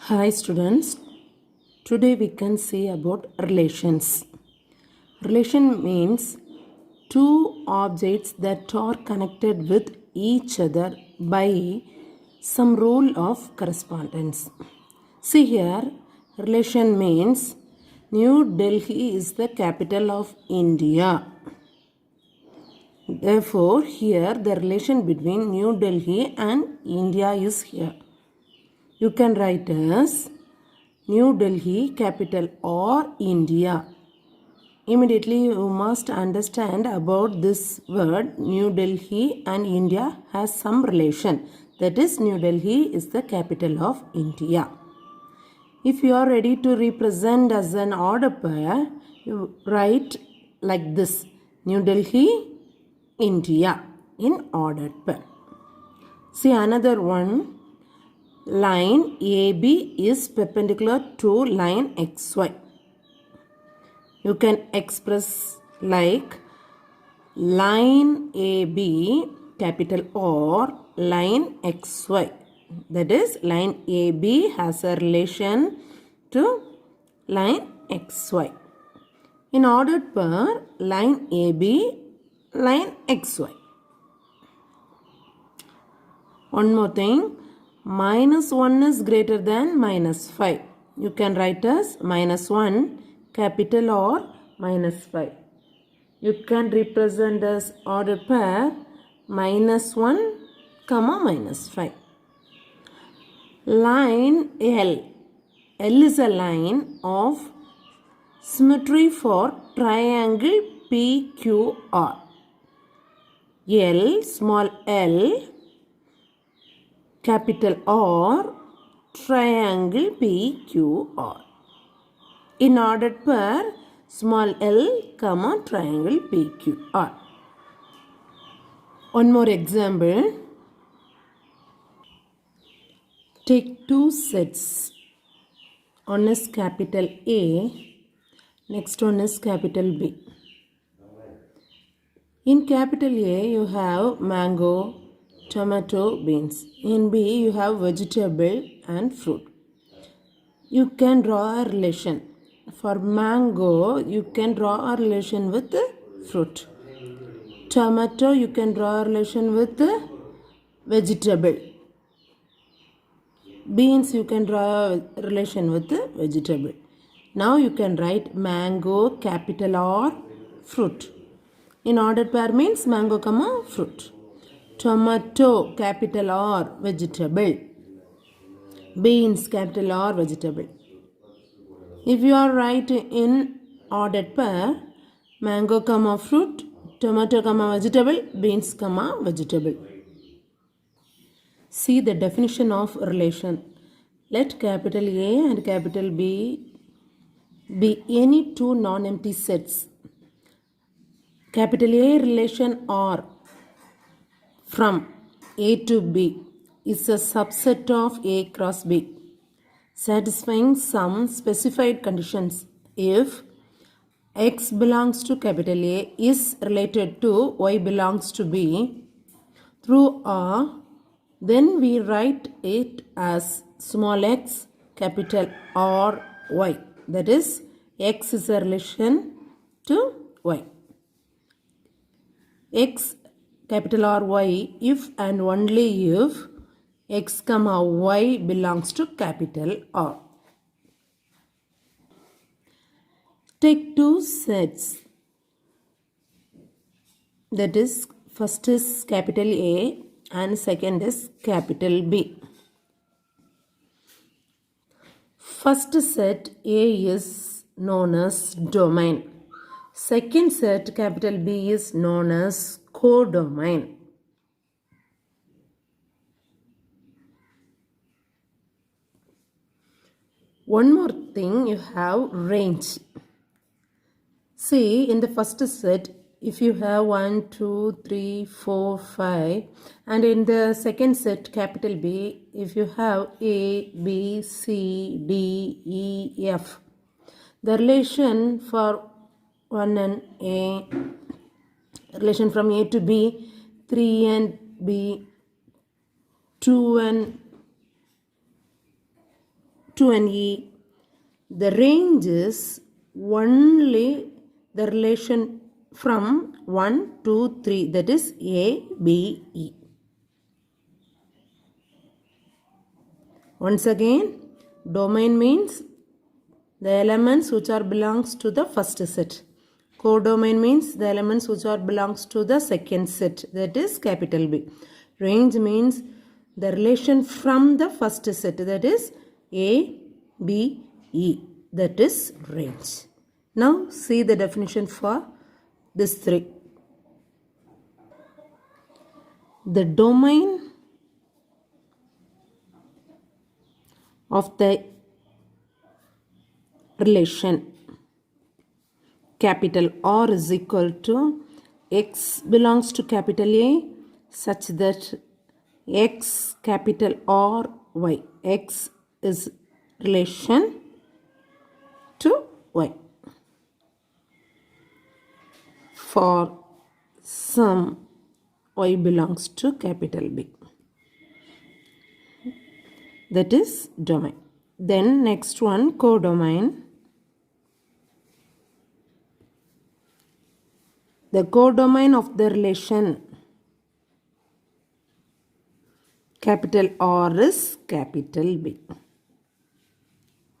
Hi students, today we can see about relations. Relation means two objects that are connected with each other by some rule of correspondence. See here, relation means New Delhi is the capital of India. Therefore, here the relation between New Delhi and India is here. You can write as New Delhi capital or India. Immediately you must understand about this word New Delhi and India has some relation. That is, New Delhi is the capital of India. If you are ready to represent as an order pair, you write like this: New Delhi, India in ordered pair. See another one. Line AB is perpendicular to line XY. You can express like line AB capital or line XY. That is, line AB has a relation to line XY. In ordered pair, line AB, line XY. One more thing. Minus 1 is greater than minus 5. You can write as minus 1 capital or minus 5. You can represent as order pair minus 1 comma minus 5. Line L. L is a line of symmetry for triangle PQR. L, small l, capital R, triangle PQR. In ordered pair, small l, comma, triangle PQR. One more example. Take two sets. One is capital A, next one is capital B. In capital A, you have mango, tomato, beans. In B, you have vegetable and fruit. You can draw a relation. For mango, you can draw a relation with the fruit. Tomato, you can draw a relation with the vegetable. Beans, you can draw a relation with the vegetable. Now you can write mango, capital or fruit. In ordered pair means mango, comma, fruit. Tomato, capital or vegetable. Beans, capital or vegetable. If you are writing in ordered pair, mango, comma, fruit, tomato, comma, vegetable, beans, comma, vegetable. See the definition of relation. Let capital A and capital B be any two non-empty sets. Capital A relation R from A to B is a subset of A cross B, satisfying some specified conditions. If X belongs to capital A is related to Y belongs to B through R, then we write it as small x, capital R, Y. That is, X is a relation to Y. X, capital R, Y, if and only if X, comma, Y belongs to capital R. Take two sets. That is, first is capital A and second is capital B. First set A is known as domain. Second set capital B is known as codomain. One more thing, you have range. See, in the first set, if you have 1, 2, 3, 4, 5, and in the second set, capital B, if you have A, B, C, D, E, F, the relation for 1 and A, relation from A to B, 3 and B, 2 and to an E. The range is only the relation from 1 to 3, that is A, B, E. Once again, domain means the elements which are belongs to the first set. Codomain means the elements which are belongs to the second set, that is capital B. Range means the relation from the first set, that is A, B, E, that is range. Now see the definition for this three. The domain of the relation capital R is equal to X belongs to capital A such that X capital R Y. X is relation to Y. For some Y belongs to capital B. That is domain. Then next one, codomain. The codomain of the relation capital R is capital B.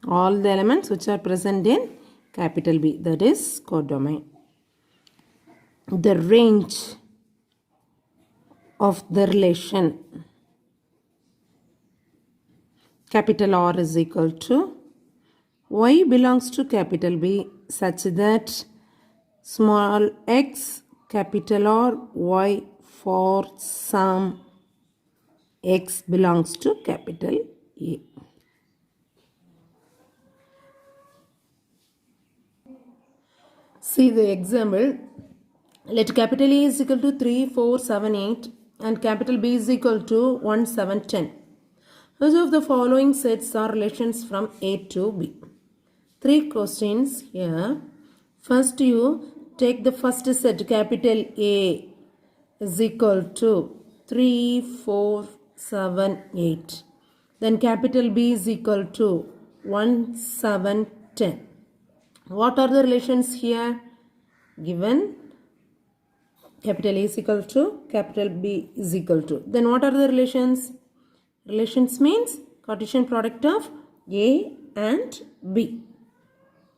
All the elements which are present in capital B, that is codomain. The range of the relation capital R is equal to Y belongs to capital B such that small x capital R Y for some X belongs to capital A. See the example. Let capital A is equal to 3, 4, 7, 8 and capital B is equal to 1, 7, 10. Which of the following sets are relations from A to B? Three questions here. First you take the first set, capital A is equal to 3, 4, 7, 8. Then capital B is equal to 1, 7, 10. What are the relations here? Given capital A is equal to, capital B is equal to. Then what are the relations? Relations means Cartesian product of A and B.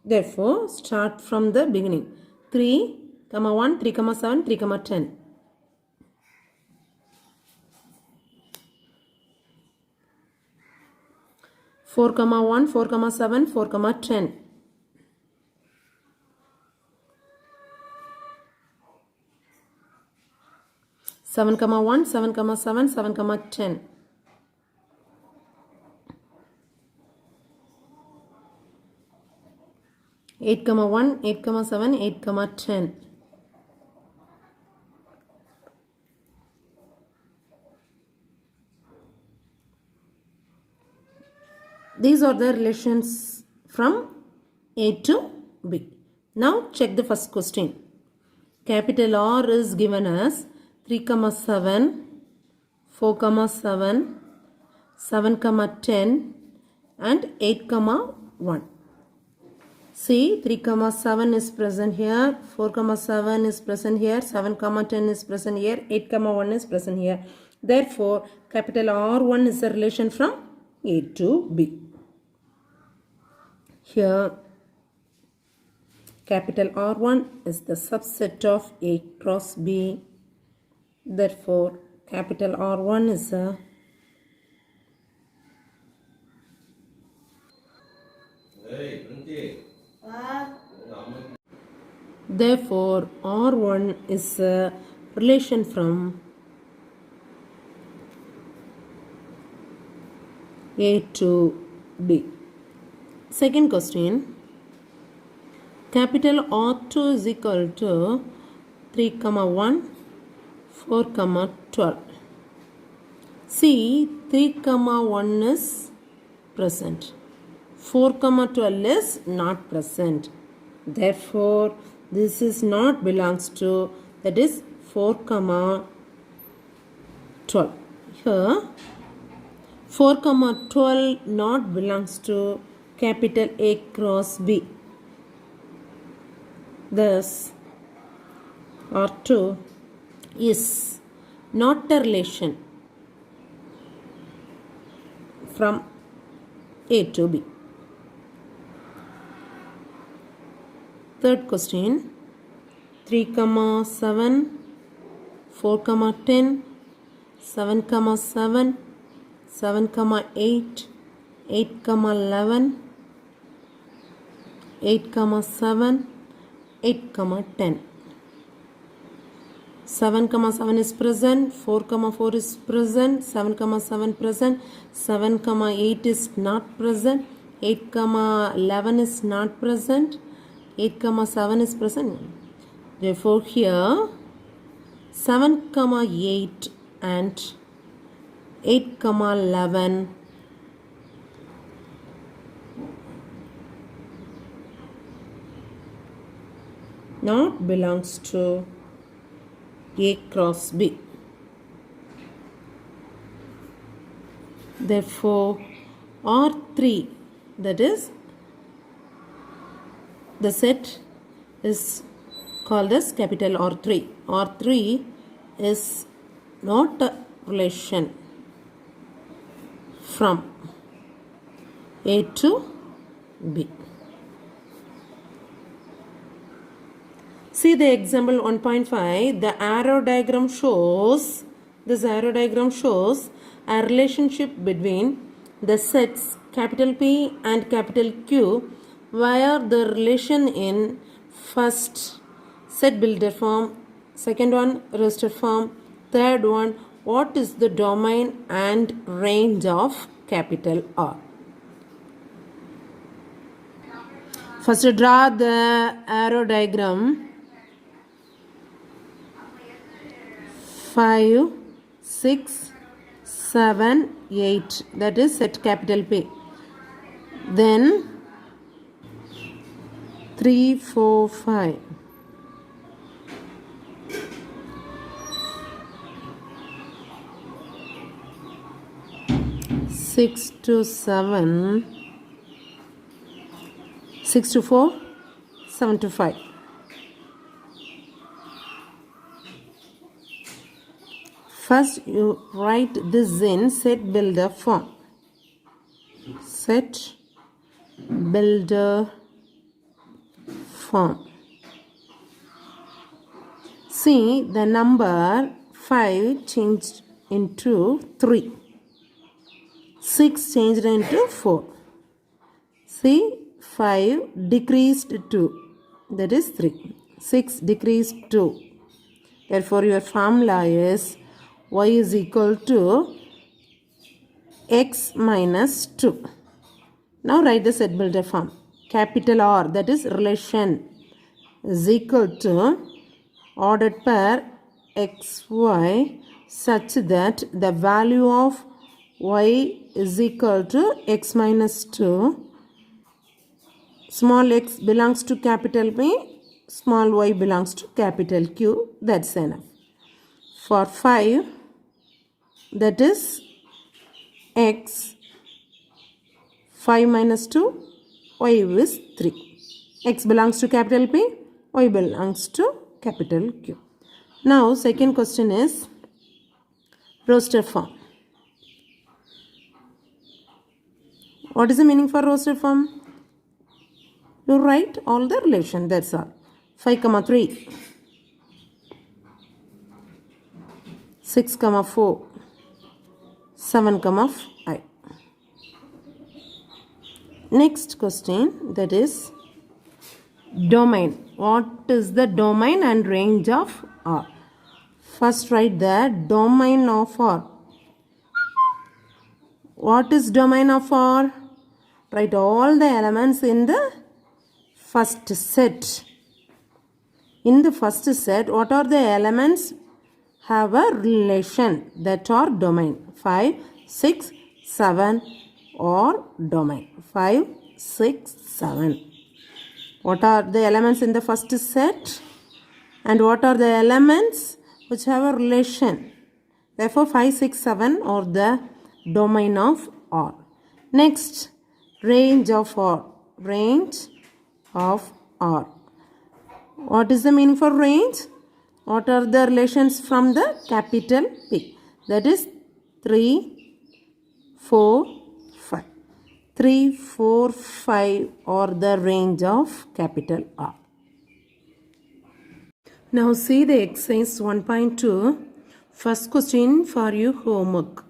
Therefore, start from the beginning. 3, 1, 3, 7, 3, 10. 4, 1, 4, 7, 4, 10. 7, 1, 7, 7, 7, 10. 8, 1, 8, 7, 8, 10. 'These are the relations from A to B. Now check the first question. Capital R is given as 3, 7, 4, 7, 7, 10 and 8, 1. See, 3, 7 is present here, 4, 7 is present here, 7, 10 is present here, 8, 1 is present here. Therefore, capital R1 is a relation from A to B. Here, capital R1 is the subset of A cross B. Therefore, capital R1 is a Therefore, R1 is a relation from A to B. Second question. Capital R2 is equal to 3, 1, 4, 12. See, 3, 1 is present. 4, 12 is not present. Therefore, this is not belongs to, that is 4, 12. Here, 4, 12 not belongs to capital A cross B. Thus, R2 is not a relation from A to B. Third question, 3, 7, 4, 10, 7, 7, 7, 8, 8, 11, 8, 7, 8, 10. 7, 7 is present, 4, 4 is present, 7, 7 present, 7, 8 is not present, 8, 11 is not present, 8, 7 is present. Therefore, here 7, 8 and 8, 11 not belongs to A cross B. Therefore, R3, that is, the set is called as capital R3. R3 is not a relation from A to B. See the example 1.5. The arrow diagram shows, a relationship between the sets capital P and capital Q, where the relation in first set builder form, second one rested form, third one what is the domain and range of capital R. First draw the arrow diagram. 5, 6, 7, 8, that is set capital P. Then 3, 4, 5. 6 to 7, 6 to 4, 7 to 5. First, you write this in set builder form. Set builder form. See, the number 5 changed into 3. 6 changed into 4. See, 5 decreased 2. That is 3. 6 decreased 2. Therefore, your formula is y is equal to x minus 2. Now write the set builder form. Capital R, that is relation, is equal to ordered pair xy such that the value of y is equal to x minus 2. Small x belongs to capital P, small y belongs to capital Q. That's enough. For 5, that is x, 5 minus 2, y is 3. X belongs to capital P, y belongs to capital Q. Now, second question is roster form. What is the meaning for roster form? You write all the relation, that's all. 5, 3, 6, 4, 7, 5. Next question, that is domain. What is the domain and range of R? First write the domain of R. What is domain of R? Write all the elements in the first set. In the first set, what are the elements have a relation that are domain? 5, 6, 7 or domain. 5, 6, 7. What are the elements in the first set? And what are the elements which have a relation? Therefore, 5, 6, 7 are the domain of R. Next, range of R. Range of R. What is the meaning for range? What are the relations from the capital P? That is 3, 4, 5. 3, 4, 5 are the range of capital R. Now see the exercise 1.2. First question for you homework.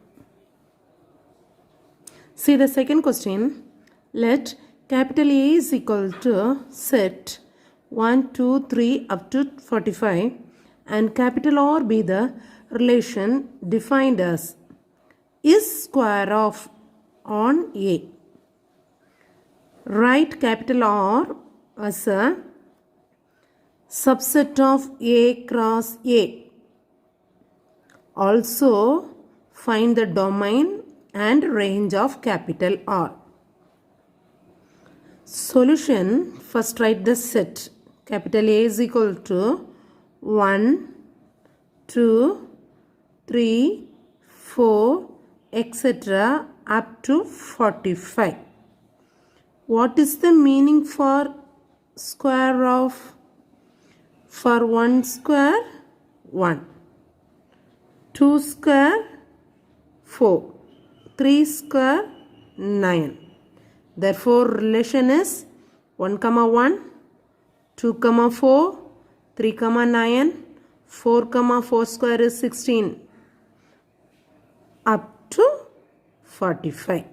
See the second question. Let capital A is equal to set 1, 2, 3 up to 45 and capital R be the relation defined as is square of on A. Write capital R as a subset of A cross A. Also find the domain and range of capital R. Solution, first write the set. Capital A is equal to 1, 2, 3, 4, etc. up to 45. What is the meaning for square of? For 1 square, 1. 2 square, 4. 3 square, 9. Therefore, relation is 1, 1, 2, 4, 3, 9, 4, 4 square is 16 up to 45.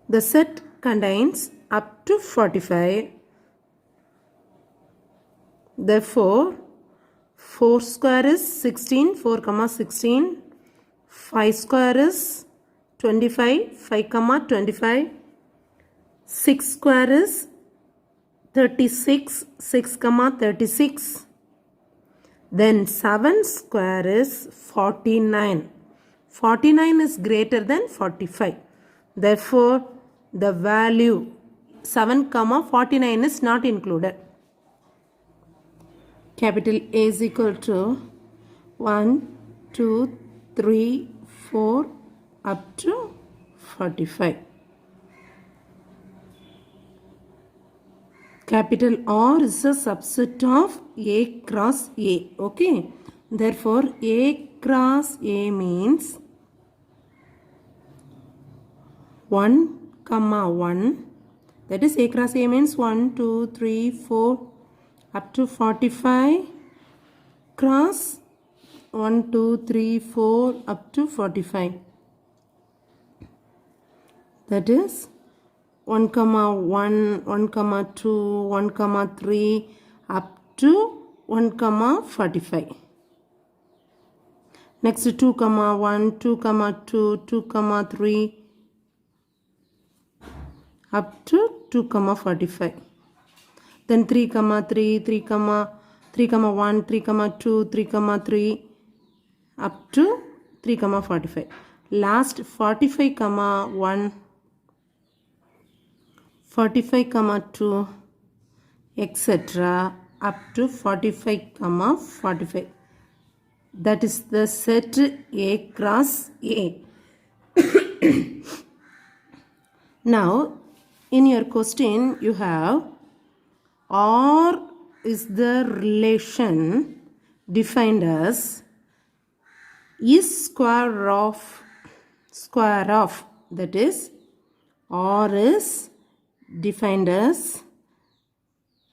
The set contains up to 45. Therefore, 4 square is 16, 4, 16. 5 square is 25, 5, 25. 6 square is 36, 6, 36. Then 7 square is 49. 49 is greater than 45. Therefore, the value 7, 49 is not included. Capital A is equal to 1, 2, 3, 4 up to 45. Capital R is a subset of A cross A. Okay. Therefore, A cross A means 1, 1. That is A cross A means 1, 2, 3, 4 up to 45 cross 1, 2, 3, 4 up to 45. That is 1, 1, 1, 2, 1, 3 up to 1, 45. Next 2, 1, 2, 2, 2, 3 up to 2, 45. Then 3, 3, 3, 3, 1, 3, 2, 3, 3 up to 3, 45. Last 45, 1, 45, 2, etc. up to 45, 45. That is the set A cross A. Now, in your question, you have R is the relation defined as is square of, that is R is defined as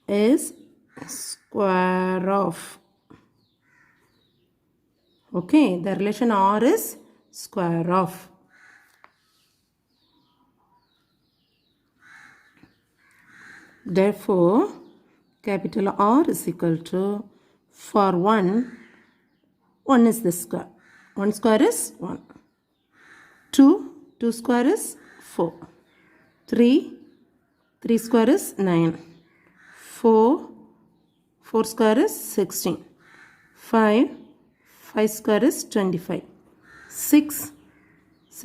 is square of. Okay, the relation R is square of. Therefore, capital R is equal to, for 1 is the square. 1 square is 1. 2 square is 4. 3 square is 9. 4 square is 16. 5 square is 25. 6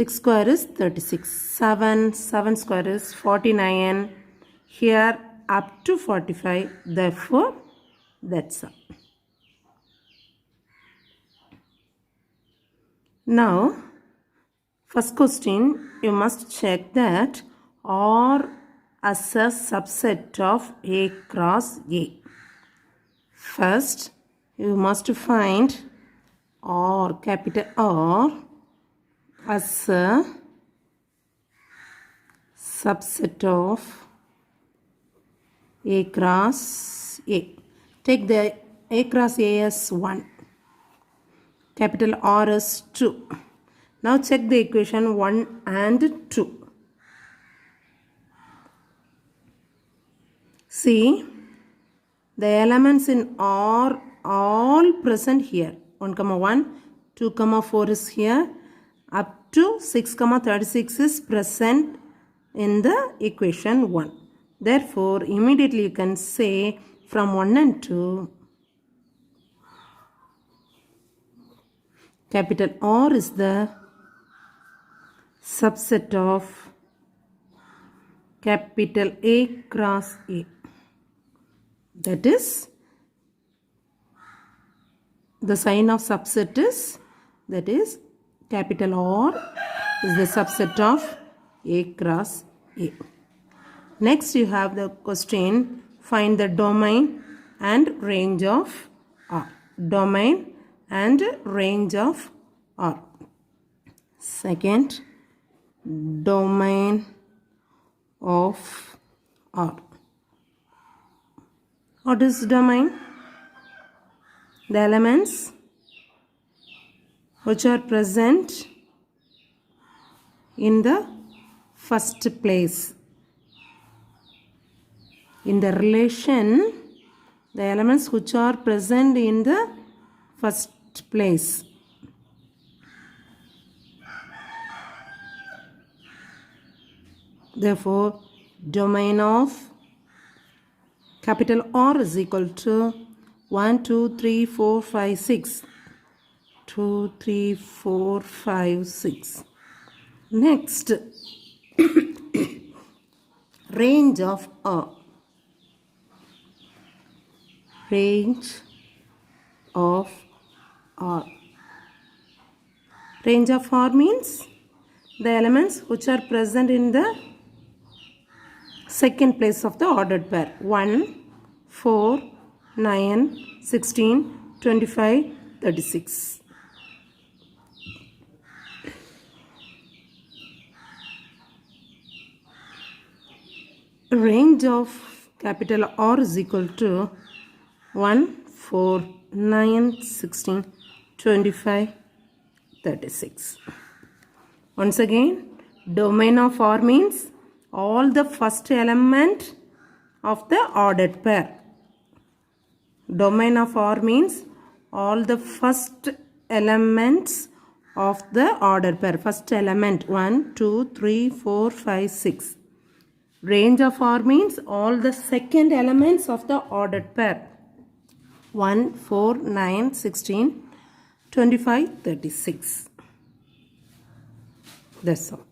square is 36. 7 square is 49. Here up to 45. Therefore, that's all. Now, first question, you must check that R as a subset of A cross A. First, you must find R, capital R, as a subset of A cross A. Take the A cross A as 1. Capital R is 2. Now check the equation 1 and 2. See, the elements in R all present here. 1, 1, 2, 4 is here. Up to 6, 36 is present in the equation 1. Therefore, immediately you can say from 1 and 2, capital R is the subset of capital A cross A. That is, the sign of subset is, that is, capital R is the subset of A cross A. Next you have the question, find the domain and range of R. Domain and range of R. Second, domain of R. What is domain? The elements which are present in the first place. In the relation, the elements which are present in the first place. Therefore, domain of capital R is equal to 1, 2, 3, 4, 5, 6. 2, 3, 4, 5, 6. Next, range of R. Range of R. Range of R means the elements which are present in the second place of the ordered pair. 1, 4, 9, 16, 25, 36. Range of capital R is equal to 1, 4, 9, 16, 25, 36. Once again, domain of R means all the first element of the ordered pair. Domain of R means all the first elements of the ordered pair. First element 1, 2, 3, 4, 5, 6. Range of R means all the second elements of the ordered pair. 1, 4, 9, 16, 25, 36. That's all.